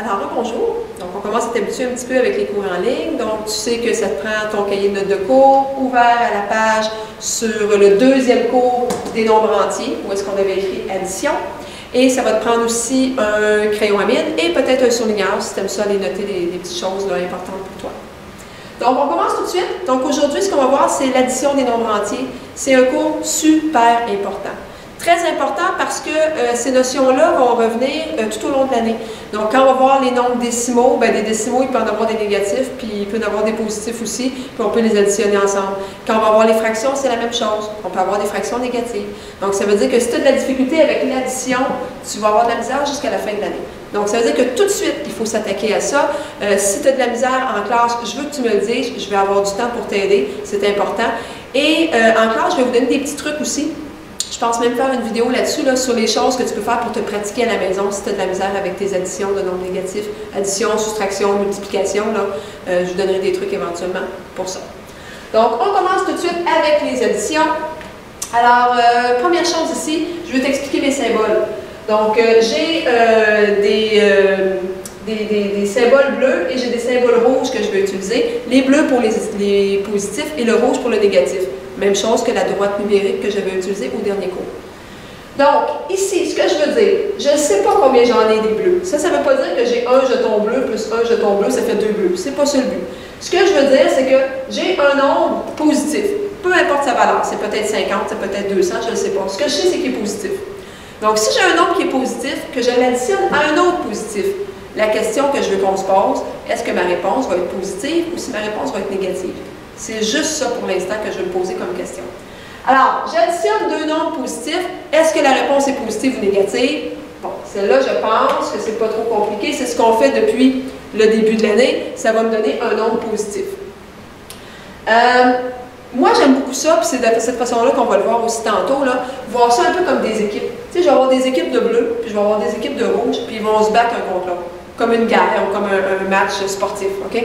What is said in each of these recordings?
Alors, bonjour. Donc, on commence à t'habituer un petit peu avec les cours en ligne. Donc, tu sais que ça te prend ton cahier de notes de cours ouvert à la page sur le deuxième cours des nombres entiers, où est-ce qu'on avait écrit addition. Et ça va te prendre aussi un crayon à mine et peut-être un surligneur si tu aimes ça, aller noter des petites choses là, importantes pour toi. Donc, on commence tout de suite. Donc, aujourd'hui, ce qu'on va voir, c'est l'addition des nombres entiers. C'est un cours super important. Très important parce que ces notions-là vont revenir tout au long de l'année. Donc, quand on va voir les nombres décimaux, bien, des décimaux, il peut en avoir des négatifs, puis il peut en avoir des positifs aussi, puis on peut les additionner ensemble. Quand on va voir les fractions, c'est la même chose. On peut avoir des fractions négatives. Donc, ça veut dire que si tu as de la difficulté avec l'addition, tu vas avoir de la misère jusqu'à la fin de l'année. Donc, ça veut dire que tout de suite, il faut s'attaquer à ça. Si tu as de la misère en classe, je veux que tu me le dises, je vais avoir du temps pour t'aider, c'est important. Et en classe, je vais vous donner des petits trucs aussi. Je pense même faire une vidéo là-dessus, sur les choses que tu peux faire pour te pratiquer à la maison si tu as de la misère avec tes additions de nombres négatifs, addition, soustraction, multiplication. Je vous donnerai des trucs éventuellement pour ça. Donc, on commence tout de suite avec les additions. Alors, première chose ici, je vais t'expliquer mes symboles. Donc, j'ai des symboles bleus et j'ai des symboles rouges que je vais utiliser. Les bleus pour les positifs et le rouge pour le négatif. Même chose que la droite numérique que j'avais utilisée au dernier cours. Donc, ici, ce que je veux dire, je ne sais pas combien j'en ai des bleus. Ça ne veut pas dire que j'ai un jeton bleu plus un jeton bleu, ça fait deux bleus. C'est pas ça le but. Ce que je veux dire, c'est que j'ai un nombre positif. Peu importe sa valeur. C'est peut-être 50, c'est peut-être 200, je ne sais pas. Ce que je sais, c'est qu'il est positif. Donc, si j'ai un nombre qui est positif, que je l'additionne à un autre positif, la question que je veux qu'on se pose, est-ce que ma réponse va être positive ou si ma réponse va être négative? C'est juste ça pour l'instant que je vais me poser comme question. Alors, j'additionne deux nombres positifs. Est-ce que la réponse est positive ou négative? Bon, celle-là, je pense que c'est pas trop compliqué. C'est ce qu'on fait depuis le début de l'année. Ça va me donner un nombre positif. Moi, j'aime beaucoup ça, puis c'est de cette façon-là qu'on va le voir aussi tantôt, voir ça un peu comme des équipes. Tu sais, je vais avoir des équipes de bleu, puis je vais avoir des équipes de rouge, puis ils vont se battre un contre l'autre, comme une guerre ou comme un match sportif, OK?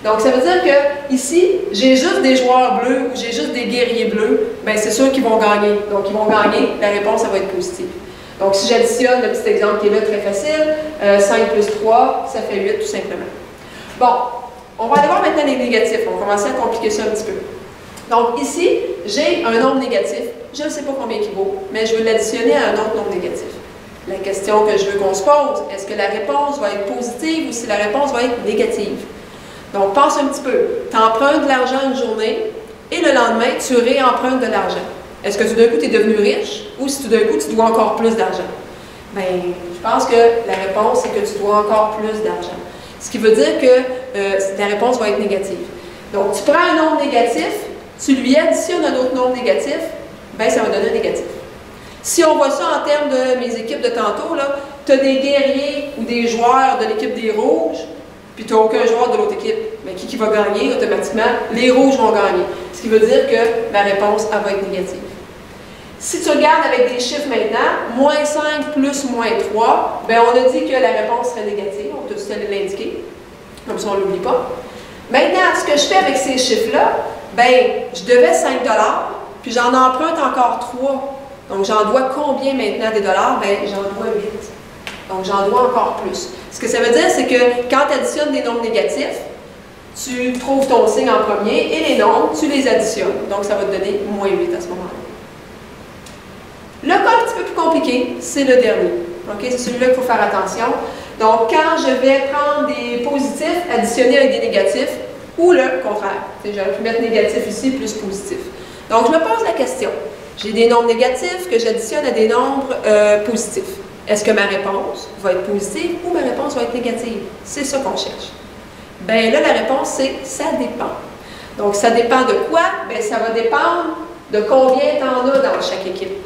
Donc, ça veut dire que ici, j'ai juste des joueurs bleus ou j'ai juste des guerriers bleus, bien, c'est sûr qu'ils vont gagner. Donc, ils vont gagner, la réponse, ça va être positive. Donc, si j'additionne le petit exemple qui est là, très facile, 5 plus 3, ça fait 8 tout simplement. Bon, on va aller voir maintenant les négatifs. On va commencer à compliquer ça un petit peu. Donc, ici, j'ai un nombre négatif. Je ne sais pas combien il vaut, mais je veux l'additionner à un autre nombre négatif. La question que je veux qu'on se pose, est-ce que la réponse va être positive ou si la réponse va être négative? Donc, pense un petit peu. Tu empruntes de l'argent une journée et le lendemain, tu réempruntes de l'argent. Est-ce que tout d'un coup, tu es devenu riche ou si tout d'un coup, tu dois encore plus d'argent? Bien, je pense que la réponse, c'est que tu dois encore plus d'argent. Ce qui veut dire que la réponse va être négative. Donc, tu prends un nombre négatif, tu lui additionnes un autre nombre négatif, bien, ça va donner un négatif. Si on voit ça en termes de mes équipes de tantôt, tu as des guerriers ou des joueurs de l'équipe des rouges, puis tu n'as aucun joueur de l'autre équipe. Mais qui va gagner automatiquement? Les rouges vont gagner. Ce qui veut dire que ma réponse, elle va être négative. Si tu regardes avec des chiffres maintenant, moins 5 plus moins 3, bien on a dit que la réponse serait négative. On peut tout l'indiquer. Comme ça, on ne l'oublie pas. Maintenant, ce que je fais avec ces chiffres-là, bien, je devais 5 $, puis j'en emprunte encore 3. Donc, j'en dois combien maintenant des dollars? Bien, j'en dois 8. Donc, j'en dois encore plus. Ce que ça veut dire, c'est que quand tu additionnes des nombres négatifs, tu trouves ton signe en premier et les nombres, tu les additionnes. Donc, ça va te donner moins 8 à ce moment-là. Le cas un petit peu plus compliqué, c'est le dernier. Okay? C'est celui-là qu'il faut faire attention. Donc, quand je vais prendre des positifs, additionner avec des négatifs, ou le contraire. J'aurais pu mettre négatif ici plus positif. Donc, je me pose la question. J'ai des nombres négatifs que j'additionne à des nombres positifs. Est-ce que ma réponse va être positive ou ma réponse va être négative? C'est ça qu'on cherche. Bien là, la réponse, c'est « ça dépend ». Donc, ça dépend de quoi? Bien, ça va dépendre de combien tu en as dans chaque équipe.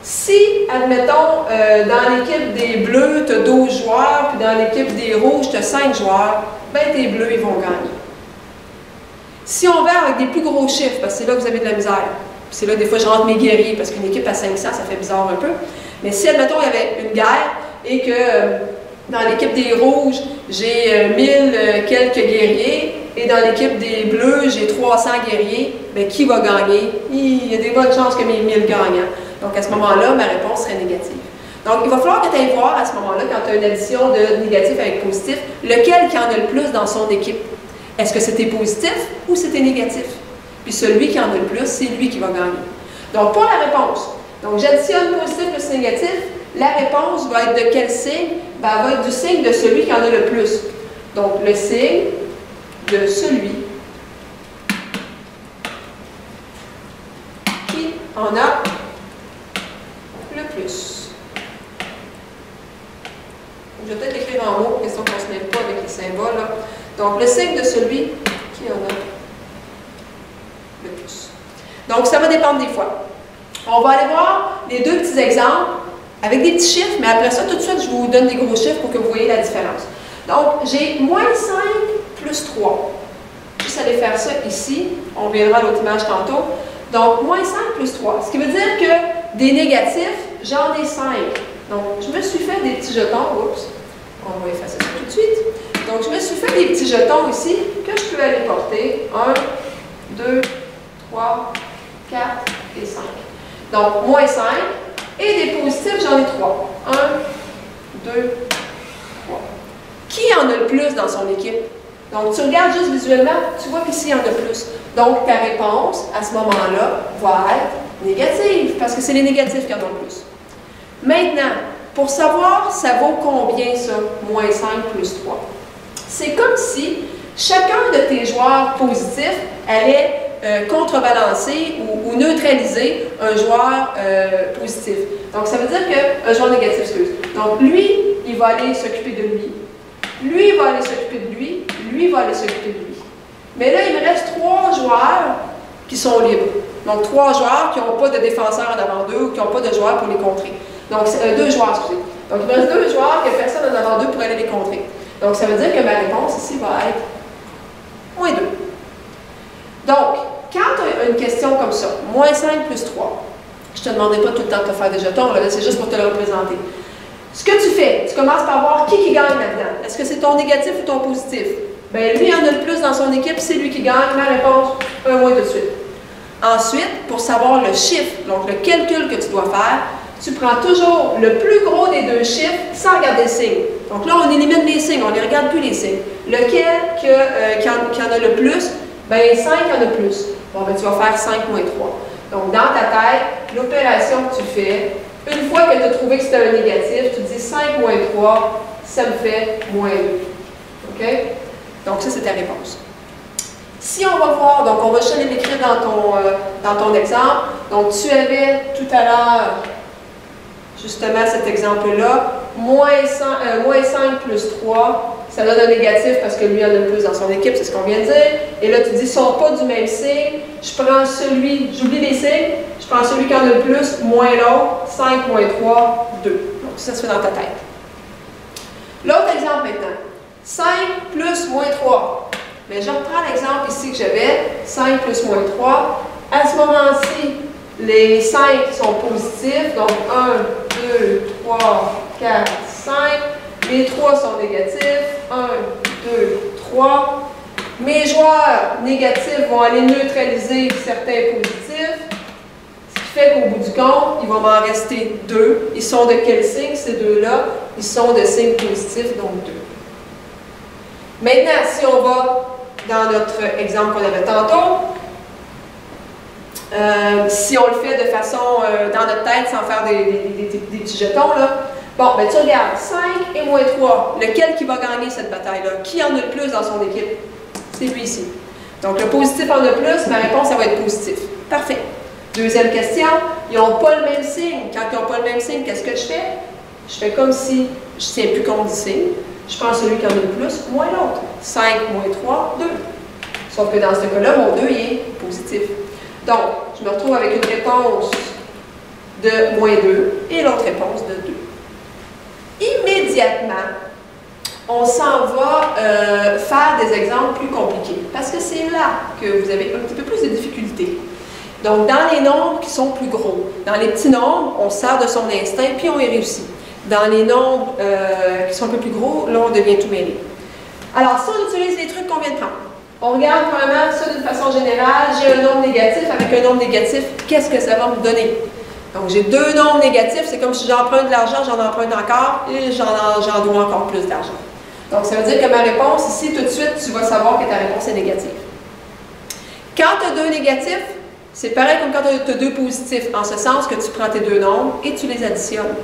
Si, admettons, dans l'équipe des bleus, tu as 12 joueurs, puis dans l'équipe des rouges, tu as 5 joueurs, bien, tes bleus, ils vont gagner. Si on va avec des plus gros chiffres, parce que c'est là que vous avez de la misère, c'est là, des fois, je rentre mes guerriers, parce qu'une équipe à 500, ça fait bizarre un peu. Mais si, admettons, il y avait une guerre et que dans l'équipe des rouges, j'ai 1000 quelques guerriers et dans l'équipe des bleus, j'ai 300 guerriers, bien, qui va gagner? Il y a des bonnes chances que mes 1000 gagnent. Donc, à ce moment-là, ma réponse serait négative. Donc, il va falloir que tu ailles voir à ce moment-là, quand tu as une addition de négatif avec positif, lequel qui en a le plus dans son équipe. Est-ce que c'était positif ou c'était négatif? Puis celui qui en a le plus, c'est lui qui va gagner. Donc, pour la réponse, donc j'additionne positif plus négatif, la réponse va être de quel signe? Ben, elle va être du signe de celui qui en a le plus. Donc, le signe de celui qui en a le plus. Je vais peut-être écrire en mots, question qu'on ne se mêle pas avec les symboles. Là. Donc, le signe de celui qui en a le plus. Donc, ça va dépendre des fois. On va aller voir les deux petits exemples avec des petits chiffres, mais après ça, tout de suite, je vous donne des gros chiffres pour que vous voyez la différence. Donc, j'ai moins 5 plus 3. Juste aller faire ça ici. On verra l'autre image tantôt. Donc, moins 5 plus 3. Ce qui veut dire que des négatifs, j'en ai 5. Donc, je me suis fait des petits jetons. Oups, on va effacer ça tout de suite. Donc, je me suis fait des petits jetons ici que je peux aller porter. 1, 2, 3, 4 et 5. Donc, moins 5. Et des positifs, j'en ai 3. 1, 2, 3. Qui en a le plus dans son équipe? Donc, tu regardes juste visuellement, tu vois qu'ici, il y en a plus. Donc, ta réponse, à ce moment-là, va être négative, parce que c'est les négatifs qui en ont le plus. Maintenant, pour savoir ça vaut combien ça, moins 5 plus 3, c'est comme si chacun de tes joueurs positifs allait contrebalancer ou neutraliser un joueur positif. Donc, ça veut dire qu'un joueur négatif, excuse. Donc, lui, il va aller s'occuper de lui. Lui, il va aller s'occuper de lui. Lui, va aller s'occuper de lui. Mais là, il me reste 3 joueurs qui sont libres. Donc, 3 joueurs qui n'ont pas de défenseur en avant d'eux ou qui n'ont pas de joueurs pour les contrer. Donc, 2 joueurs, excusez. Donc, il me reste 2 joueurs que personne en avant d'eux pour aller les contrer. Donc, ça veut dire que ma réponse ici va être moins 2. Donc, quand tu as une question comme ça, moins 5 plus 3, je ne te demanderai pas tout le temps de te faire des jetons, là, c'est juste pour te le représenter. Ce que tu fais, tu commences par voir qui gagne là-dedans. Est-ce que c'est ton négatif ou ton positif? Bien, lui, il en a le plus dans son équipe, c'est lui qui gagne. Ma réponse, un moins tout de suite. Ensuite, pour savoir le chiffre, donc le calcul que tu dois faire, tu prends toujours le plus gros des 2 chiffres sans regarder le signe. Donc là, on élimine les signes, on ne les regarde plus les signes. Lequel qui en a le plus? Bien, 5 en a plus. Bon, ben, tu vas faire 5 moins 3. Donc, dans ta tête, l'opération que tu fais, une fois que tu as trouvé que c'était un négatif, tu dis 5 moins 3, ça me fait moins 2. OK? Donc, ça, c'est ta réponse. Si on va voir, donc on va juste aller l'écrire dans ton exemple. Donc, tu avais tout à l'heure, justement, cet exemple-là, moins 5 plus 3, ça donne un négatif parce que lui en a le plus dans son équipe, c'est ce qu'on vient de dire. Et là, tu dis, ils ne sont pas du même signe. Je prends celui, j'oublie les signes, je prends celui qui en a le plus, moins l'autre, 5 moins 3, 2. Donc, ça se fait dans ta tête. L'autre exemple maintenant. 5 plus moins 3. Mais je reprends l'exemple ici que j'avais, 5 plus moins 3. À ce moment-ci, les 5 sont positifs, donc 1, 2, 3, 4, 5. Les 3 sont négatifs, 1, 2, 3. Mes joueurs négatifs vont aller neutraliser certains positifs, ce qui fait qu'au bout du compte, il va m'en rester 2. Ils sont de quel signe, ces 2-là? Ils sont de signe positif, donc 2. Maintenant, si on va dans notre exemple qu'on avait tantôt, si on le fait de façon dans notre tête, sans faire des petits jetons, là, bon, ben tu regardes, 5 et moins 3, lequel qui va gagner cette bataille-là? Qui en a le plus dans son équipe? C'est lui ici. Donc, le positif en a plus, ma réponse, ça va être positif. Parfait. Deuxième question, ils n'ont pas le même signe. Quand ils n'ont pas le même signe, qu'est-ce que je fais? Je fais comme si je ne tiens plus compte du signe. Je prends celui qui en a le plus, moins l'autre. 5 moins 3, 2. Sauf que dans ce cas-là, mon 2 il est positif. Donc, je me retrouve avec une réponse de moins 2 et l'autre réponse de 2. Immédiatement, on s'en va faire des exemples plus compliqués. Parce que c'est là que vous avez un petit peu plus de difficultés. Donc, dans les nombres qui sont plus gros, dans les petits nombres, on sert de son instinct, puis on y réussit. Dans les nombres qui sont un peu plus gros, là, on devient tout mêlé. Alors, si on utilise les trucs qu'on vient de prendre, on regarde vraiment ça d'une façon générale. J'ai un nombre négatif. Avec un nombre négatif, qu'est-ce que ça va me donner? Donc, j'ai deux nombres négatifs, c'est comme si j'emprunte de l'argent, j'en emprunte encore, et j'en dois encore plus d'argent. Donc, ça veut dire que ma réponse, ici, tout de suite, tu vas savoir que ta réponse est négative. Quand tu as deux négatifs, c'est pareil comme quand tu as deux positifs, en ce sens que tu prends tes deux nombres et tu les additionnes.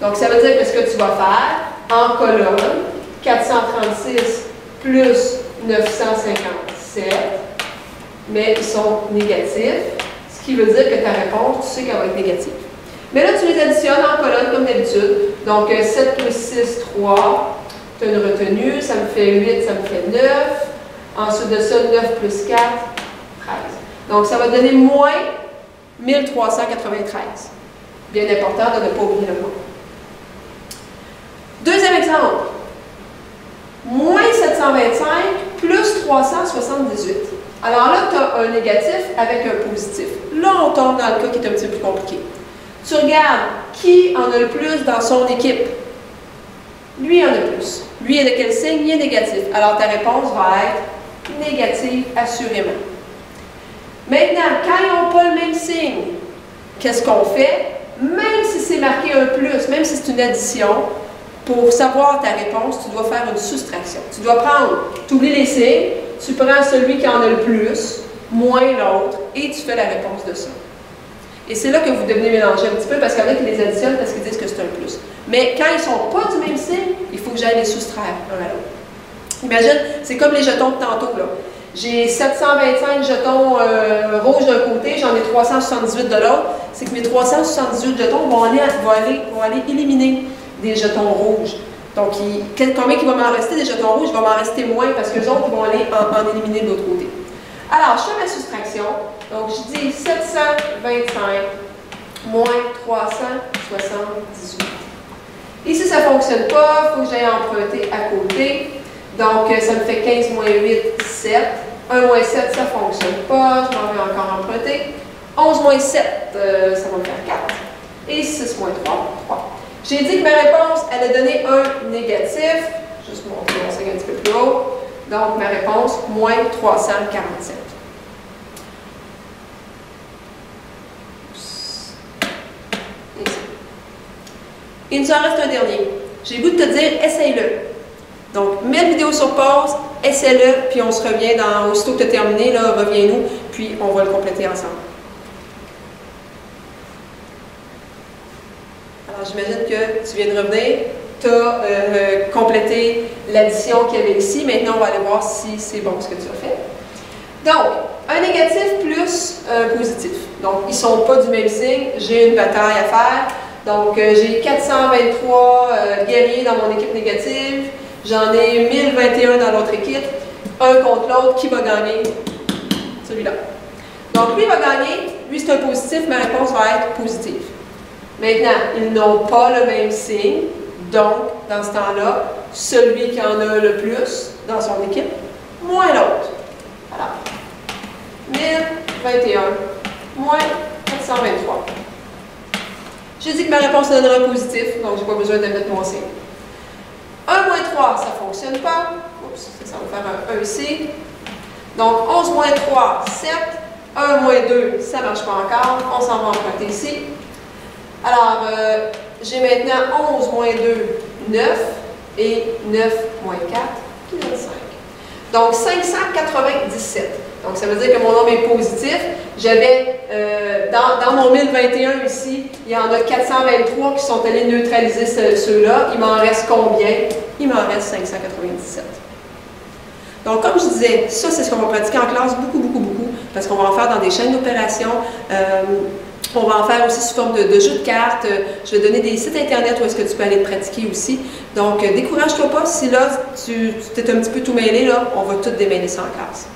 Donc, ça veut dire que ce que tu vas faire, en colonne, 436 plus 957, mais ils sont négatifs, ce qui veut dire que ta réponse, tu sais qu'elle va être négative. Mais là, tu les additionnes en colonne comme d'habitude. Donc, 7 plus 6, 3. Tu as une retenue, ça me fait 8, ça me fait 9. Ensuite de ça, 9 plus 4, 13. Donc, ça va donner moins 1393. Bien important de ne pas oublier le mot. Deuxième exemple. Moins 725 plus 378. Alors là, tu as un négatif avec un positif. Là, on tombe dans le cas qui est un petit peu plus compliqué. Tu regardes qui en a le plus dans son équipe. Lui en a plus. Lui est de quel signe? Il est négatif. Alors ta réponse va être négative, assurément. Maintenant, quand ils n'ont pas le même signe, qu'est-ce qu'on fait? Même si c'est marqué un plus, même si c'est une addition, pour savoir ta réponse, tu dois faire une soustraction. Tu dois prendre, tu oublies les signes, tu prends celui qui en a le plus, moins l'autre, et tu fais la réponse de ça. Et c'est là que vous devenez mélanger un petit peu, parce qu'il y en a qui les additionnent parce qu'ils disent que c'est un plus. Mais quand ils ne sont pas du même signe, il faut que j'aille les soustraire un à l'autre. Imagine, c'est comme les jetons de tantôt, là. J'ai 725 jetons rouges d'un côté, j'en ai 378 de l'autre. C'est que mes 378 jetons vont aller éliminer des jetons rouges. Donc, combien il va m'en rester des jetons rouges? Il va m'en rester moins parce que les autres vont aller en éliminer de l'autre côté. Alors, je fais ma soustraction. Donc, je dis 725 moins 378. Ici, ça ne fonctionne pas. Il faut que j'aille emprunter à côté. Donc, ça me fait 15 moins 8, 7. 1 moins 7, ça ne fonctionne pas. Je m'en vais encore emprunter. 11 moins 7, ça va me faire 4. Et 6 moins 3, 3. J'ai dit que ma réponse, elle a donné un négatif. Juste monter mon signe un petit peu plus haut. Donc, ma réponse, moins 347. Ici. Il nous en reste un dernier. J'ai le goût de te dire, essaye-le. Donc, mets la vidéo sur pause, essaie-le, puis on se revient aussitôt que tu as terminé, là, reviens-nous, puis on va le compléter ensemble. Alors, j'imagine que tu viens de revenir, tu as complété l'addition qu'il y avait ici. Maintenant, on va aller voir si c'est bon ce que tu as fait. Donc, un négatif plus un positif. Donc, ils ne sont pas du même signe, j'ai une bataille à faire. Donc, j'ai 423 guerriers dans mon équipe négative. J'en ai 1021 dans l'autre équipe. Un contre l'autre, qui va gagner? Celui-là. Donc, lui va gagner. Lui, c'est un positif. Ma réponse va être positive. Maintenant, ils n'ont pas le même signe. Donc, dans ce temps-là, celui qui en a le plus dans son équipe, moins l'autre. Alors, 1021 moins 423. J'ai dit que ma réponse donnera un positif, donc je n'ai pas besoin de mettre mon signe. 1 moins 3, ça ne fonctionne pas. Oups, ça va faire un ici. Donc, 11 moins 3, 7. 1 moins 2, ça ne marche pas encore. On s'en va emprunter ici. Alors, j'ai maintenant 11 moins 2, 9. Et 9 moins 4, qui donne 5. Donc, 597. Donc, ça veut dire que mon nombre est positif. J'avais, dans mon 1021 ici, il y en a 423 qui sont allés neutraliser ceux-là. Il m'en reste combien? Il m'en reste 597. Donc, comme je disais, ça, c'est ce qu'on va pratiquer en classe beaucoup, parce qu'on va en faire dans des chaînes d'opérations. On va en faire aussi sous forme de jeux de cartes. Je vais donner des sites internet où est-ce que tu peux aller te pratiquer aussi. Donc, décourage-toi pas. Si là, tu t'es un petit peu tout mêlé, là, on va tout démêler ça en classe.